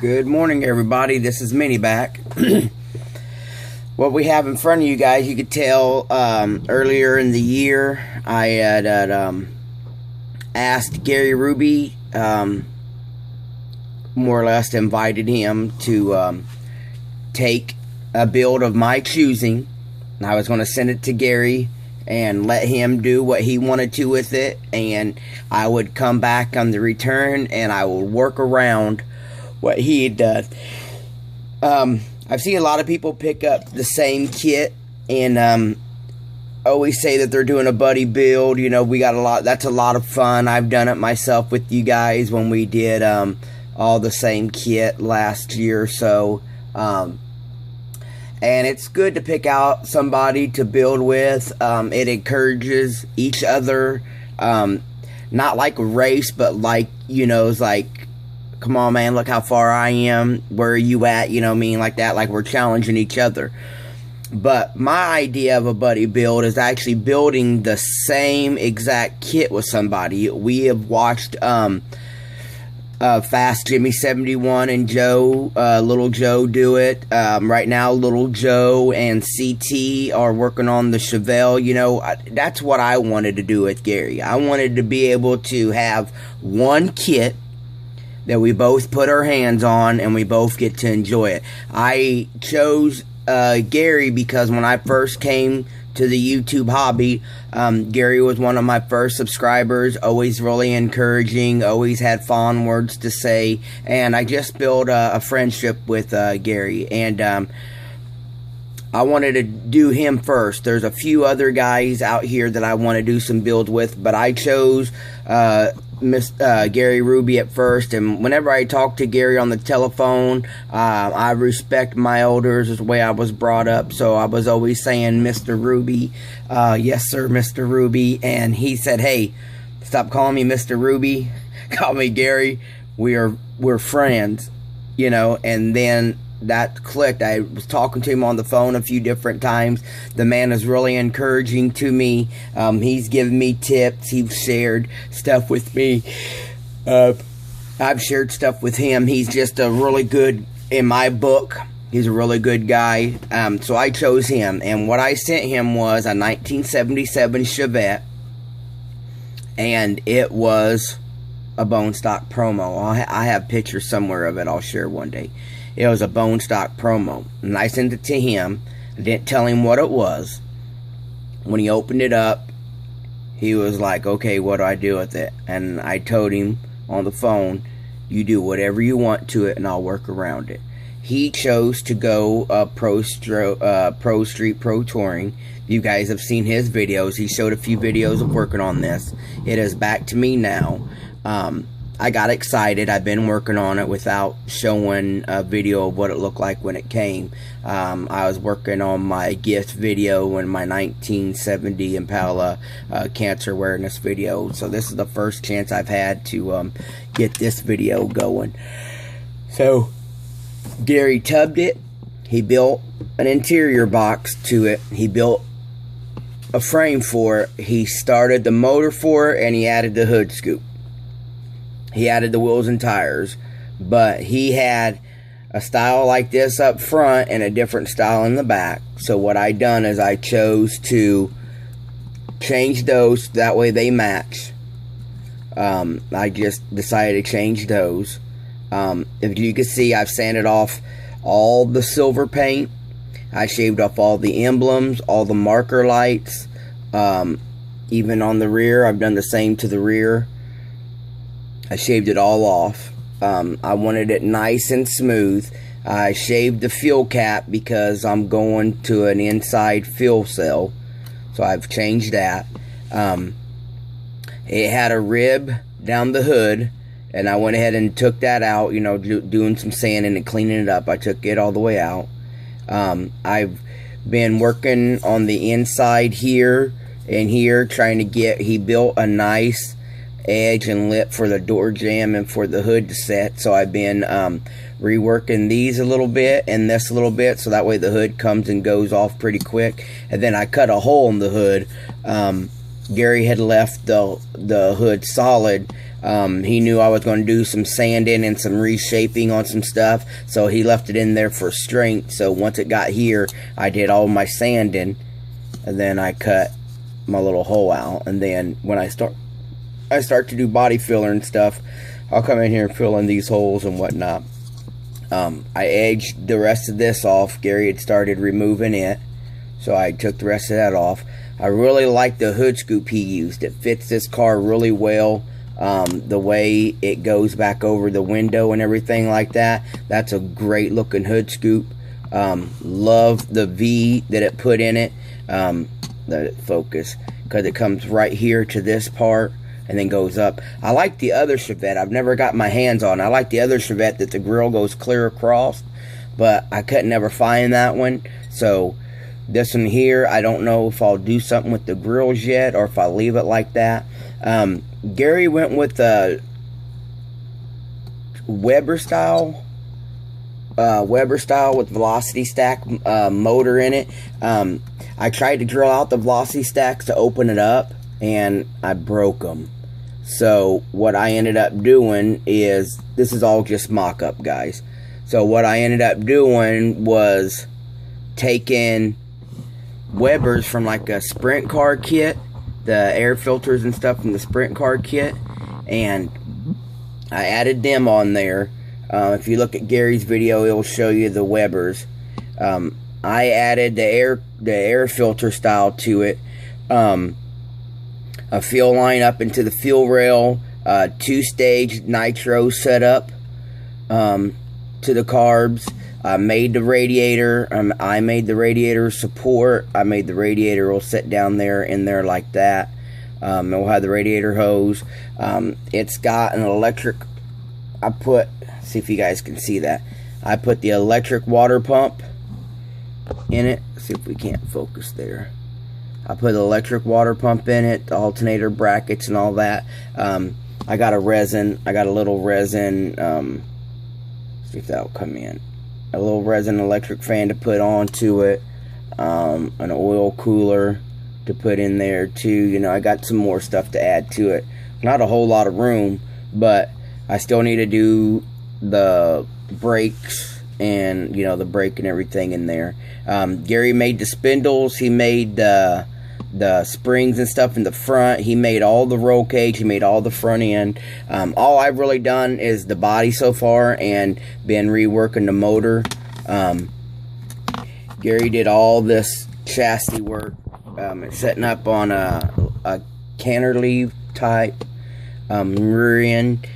Good morning, everybody. This is Minnie back. What we have in front of you guys, you could tell earlier in the year I had asked Gary Ruby, more or less invited him to take a build of my choosing. And I was going to send it to Gary and let him do what he wanted to with it, and I would come back on the return and I would work around what he had done. I've seen a lot of people pick up the same kit and always say that they're doing a buddy build. You know, we got a lot. That's a lot of fun. I've done it myself with you guys when we did all the same kit last year or so. And it's good to pick out somebody to build with. It encourages each other. Not like a race, but like, you know, it's like, come on, man, look how far I am. Where are you at? You know what I mean? Like that, like we're challenging each other. But my idea of a buddy build is actually building the same exact kit with somebody. We have watched Fast Jimmy 71 and Joe, Little Joe do it. Right now, Little Joe and CT are working on the Chevette. You know, that's what I wanted to do with Gary. I wanted to be able to have one kit that we both put our hands on and we both get to enjoy it. I chose Gary because when I first came to the YouTube hobby, Gary was one of my first subscribers, always really encouraging, always had fond words to say, and I just built a friendship with Gary, and I wanted to do him first. There's a few other guys out here that I want to do some builds with, but I chose Gary Ruby at first. And whenever I talk to Gary on the telephone, I respect my elders, is the way I was brought up. So I was always saying Mr. Ruby, yes sir, Mr. Ruby. And he said, hey, stop calling me Mr. Ruby, call me Gary. We're friends, you know. And then that clicked. I was talking to him on the phone a few different times. The man is really encouraging to me. He's given me tips. He's shared stuff with me. I've shared stuff with him. He's just a really good, in my book, he's a really good guy. So I chose him. And what I sent him was a 1977 Chevette. And it was a bone stock promo. I have pictures somewhere of it. I'll share one day. It was a bone stock promo, and I sent it to him. I didn't tell him what it was. When he opened it up, he was like, okay, what do I do with it? And I told him on the phone, you do whatever you want to it and I'll work around it. He chose to go Pro Street Pro Touring. You guys have seen his videos. He showed a few videos of working on this. It is back to me now. I got excited. I've been working on it without showing a video of what it looked like when it came. I was working on my gift video and my 1970 Impala cancer awareness video. So this is the first chance I've had to get this video going. So Gary tubbed it. He built an interior box to it. He built a frame for it. He started the motor for it, and he added the hood scoop. He added the wheels and tires, but he had a style like this up front and a different style in the back. So what I done is I chose to change those, that way they match. I just decided to change those. If you can see, I've sanded off all the silver paint. I shaved off all the emblems, all the marker lights. Even on the rear, I've done the same to the rear. I shaved it all off. I wanted it nice and smooth. I shaved the fuel cap because I'm going to an inside fuel cell. So I've changed that. It had a rib down the hood, and I went ahead and took that out, you know, doing some sanding and cleaning it up. I took it all the way out. I've been working on the inside here and here, trying to get, he built a nice edge and lip for the door jamb and for the hood to set. So I've been reworking these a little bit and this a little bit, so that way the hood comes and goes off pretty quick. And then I cut a hole in the hood. Gary had left the hood solid He knew I was going to do some sanding and some reshaping on some stuff, so he left it in there for strength. So once it got here, I did all my sanding, and then I cut my little hole out. And then when I start to do body filler and stuff, I'll come in here and fill in these holes and whatnot. I edged the rest of this off. Gary had started removing it, so I took the rest of that off. I really like the hood scoop he used. It fits this car really well. The way it goes back over the window and everything like that. That's a great looking hood scoop. Love the V that it put in it. Let it focus, because it comes right here to this part and then goes up. I like the other Chevette. I've never got my hands on. I like the other Chevette that the grill goes clear across, but I couldn't never find that one. So this one here, I don't know if I'll do something with the grills yet, or if I leave it like that. Gary went with a Weber style with velocity stack motor in it. I tried to drill out the velocity stacks to open it up, and I broke them. So what I ended up doing is, this is all just mock-up, guys. So what I ended up doing was taking Webers from like a sprint car kit, the air filters and stuff from the sprint car kit, and I added them on there. If you look at Gary's video, it'll show you the Webers. I added the air filter style to it. A fuel line up into the fuel rail, 2-stage nitro setup to the carbs. I made the radiator. I made the radiator support. I made the radiator will sit down there in there like that. It will have the radiator hose. It's got an electric. See if you guys can see that. I put the electric water pump in it. See if we can't focus there. I put the electric water pump in it, the alternator brackets and all that. I got a resin. I got a little resin. See if that'll come in. A little resin electric fan to put onto it. An oil cooler to put in there too. You know, I got some more stuff to add to it. Not a whole lot of room, but I still need to do the brakes and, you know, the brake and everything in there. Gary made the spindles. He made the springs and stuff in the front. He made all the roll cage. He made all the front end. All I've really done is the body so far and been reworking the motor. Gary did all this chassis work. It's setting up on a cantilever type rear end.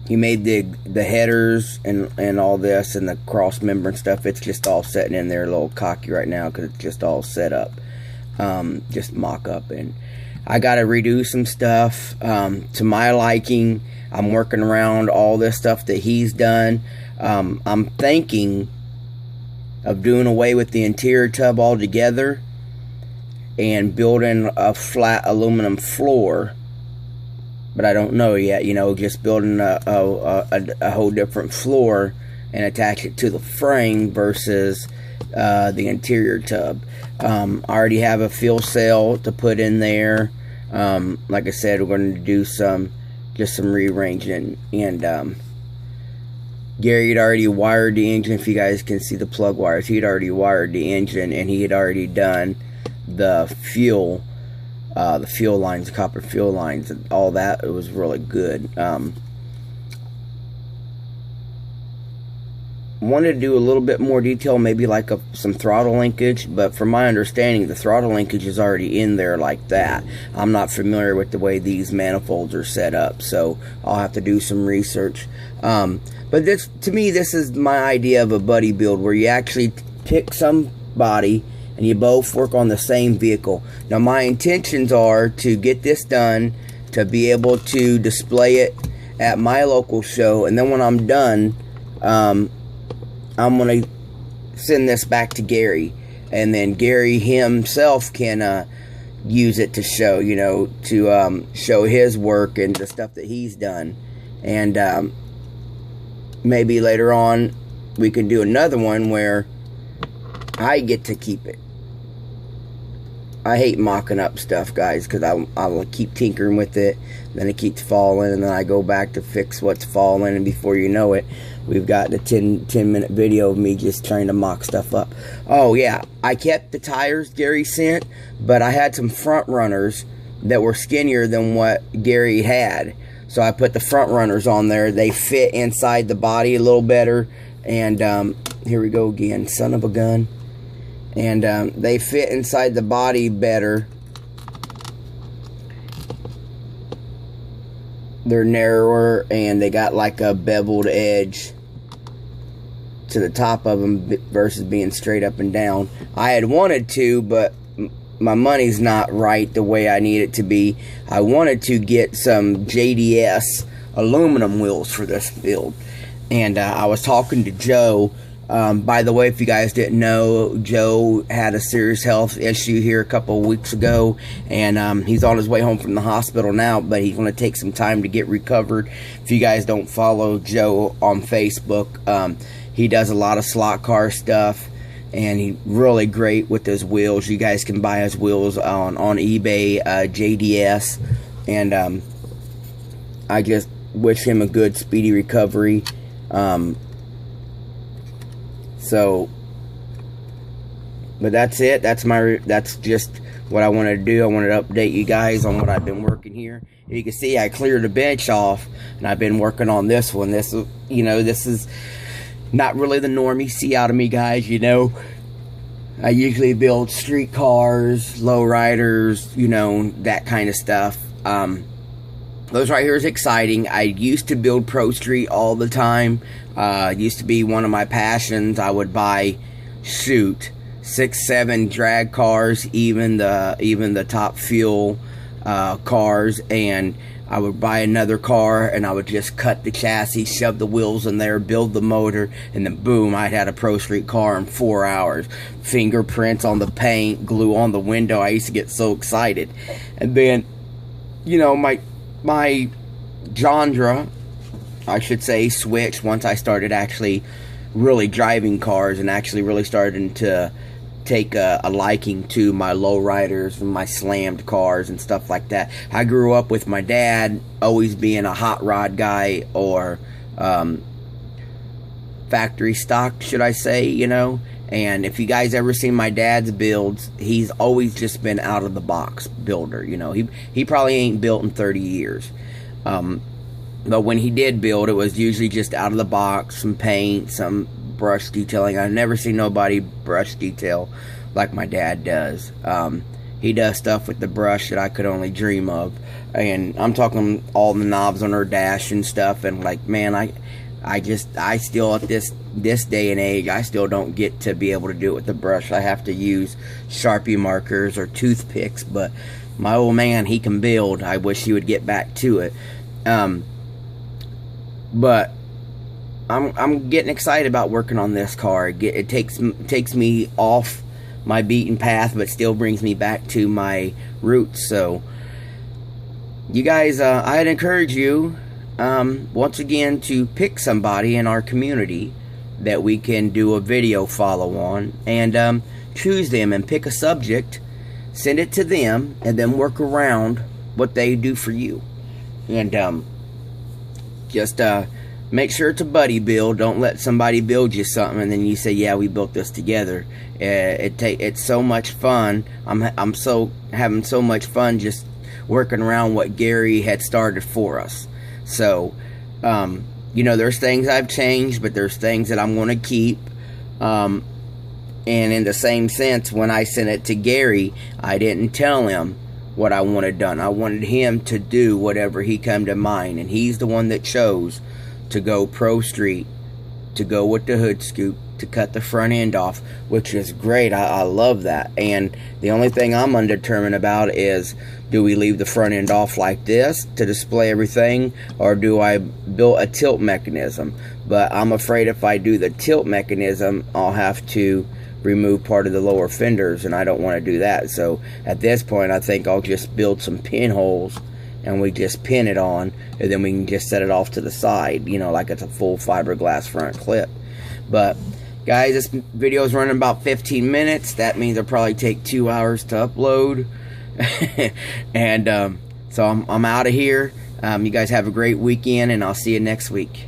He made the headers and all this and the cross member and stuff. It's just all sitting in there a little cocky right now because it's just all set up. Just mock up. And I got to redo some stuff to my liking. I'm working around all this stuff that he's done. I'm thinking of doing away with the interior tub altogether and building a flat aluminum floor. But I don't know yet, you know, just building a whole different floor and attach it to the frame versus the interior tub. I already have a fuel cell to put in there. Like I said, we're going to do just some rearranging. And Gary had already wired the engine. If you guys can see the plug wires, he had already wired the engine, and he had already done the fuel lines, copper fuel lines, and all that. It was really good. Wanted to do a little bit more detail, maybe like some throttle linkage, but from my understanding, the throttle linkage is already in there like that. I'm not familiar with the way these manifolds are set up, so I'll have to do some research. But this, to me, this is my idea of a buddy build, where you actually pick somebody and you both work on the same vehicle. Now, my intentions are to get this done, to be able to display it at my local show, and then when I'm done, I'm going to send this back to Gary, and then Gary himself can use it to show, you know, to show his work and the stuff that he's done. And maybe later on we can do another one where I get to keep it. I hate mocking up stuff, guys, because I'll keep tinkering with it, then it keeps falling, and then I go back to fix what's falling, and before you know it, we've got a 10-minute video of me just trying to mock stuff up. Oh, yeah, I kept the tires Gary sent, but I had some front runners that were skinnier than what Gary had. So I put the front runners on there. They fit inside the body a little better, and here we go again, son of a gun. And they fit inside the body better. They're narrower, and they got like a beveled edge to the top of them versus being straight up and down. I had wanted to, but my money's not right the way I need it to be. I wanted to get some JDS aluminum wheels for this build. And I was talking to Joe. By the way, if you guys didn't know, Joe had a serious health issue here a couple of weeks ago, and he's on his way home from the hospital now, but he's going to take some time to get recovered. If you guys don't follow Joe on Facebook, he does a lot of slot car stuff, and he's really great with his wheels. You guys can buy his wheels on eBay, JDS, and I just wish him a good, speedy recovery. But that's it. That's just what I wanted to do. I wanted to update you guys on what I've been working here. You can see I cleared the bench off, and I've been working on this one. This is not really the norm you see out of me, guys. I usually build street cars, lowriders, that kind of stuff. Those right here is exciting. I used to build Pro Street all the time. It used to be one of my passions. I would buy, 6, 7 drag cars, even the top fuel cars, and I would buy another car, and I would just cut the chassis, shove the wheels in there, build the motor, and then boom, I had a Pro Street car in 4 hours. Fingerprints on the paint, glue on the window. I used to get so excited. And then, my genre, I should say, switched once I started actually really driving cars and actually really starting to take a liking to my lowriders and my slammed cars and stuff like that. I grew up with my dad always being a hot rod guy, or factory stock, should I say, And if you guys ever seen my dad's builds, he's always just been out of the box builder. He probably ain't built in 30 years. But when he did build, it was usually just out of the box, some paint, some brush detailing. I've never seen nobody brush detail like my dad does. He does stuff with the brush that I could only dream of. And I'm talking all the knobs on her dash and stuff. And man, I still at this day and age, I still don't get to be able to do it with the brush. I have to use Sharpie markers or toothpicks. But my old man, he can build. I wish he would get back to it. But I'm getting excited about working on this car. It takes me off my beaten path, but still brings me back to my roots. So, you guys, I'd encourage you, once again, to pick somebody in our community that we can do a video follow on, and choose them and pick a subject, send it to them, and then work around what they do for you. And just make sure it's a buddy build. Don't let somebody build you something and then you say, yeah, we built this together. It's so much fun. I'm having so much fun just working around what Gary had started for us. So there's things I've changed, but there's things that I'm going to keep. And in the same sense, when I sent it to Gary, I didn't tell him what I wanted done. I wanted him to do whatever he come to mind, and he's the one that chose to go Pro Street, to go with the hood scoop, to cut the front end off, which is great. I love that. And the only thing I'm undetermined about is, do we leave the front end off like this to display everything, or do I build a tilt mechanism? But I'm afraid if I do the tilt mechanism, I'll have to remove part of the lower fenders, and I don't want to do that. So at this point, I think I'll just build some pinholes, and we just pin it on, and then we can just set it off to the side, like it's a full fiberglass front clip. But Guys, this video is running about 15 minutes. That means it'll probably take 2 hours to upload. And so I'm out of here. You guys have a great weekend, and I'll see you next week.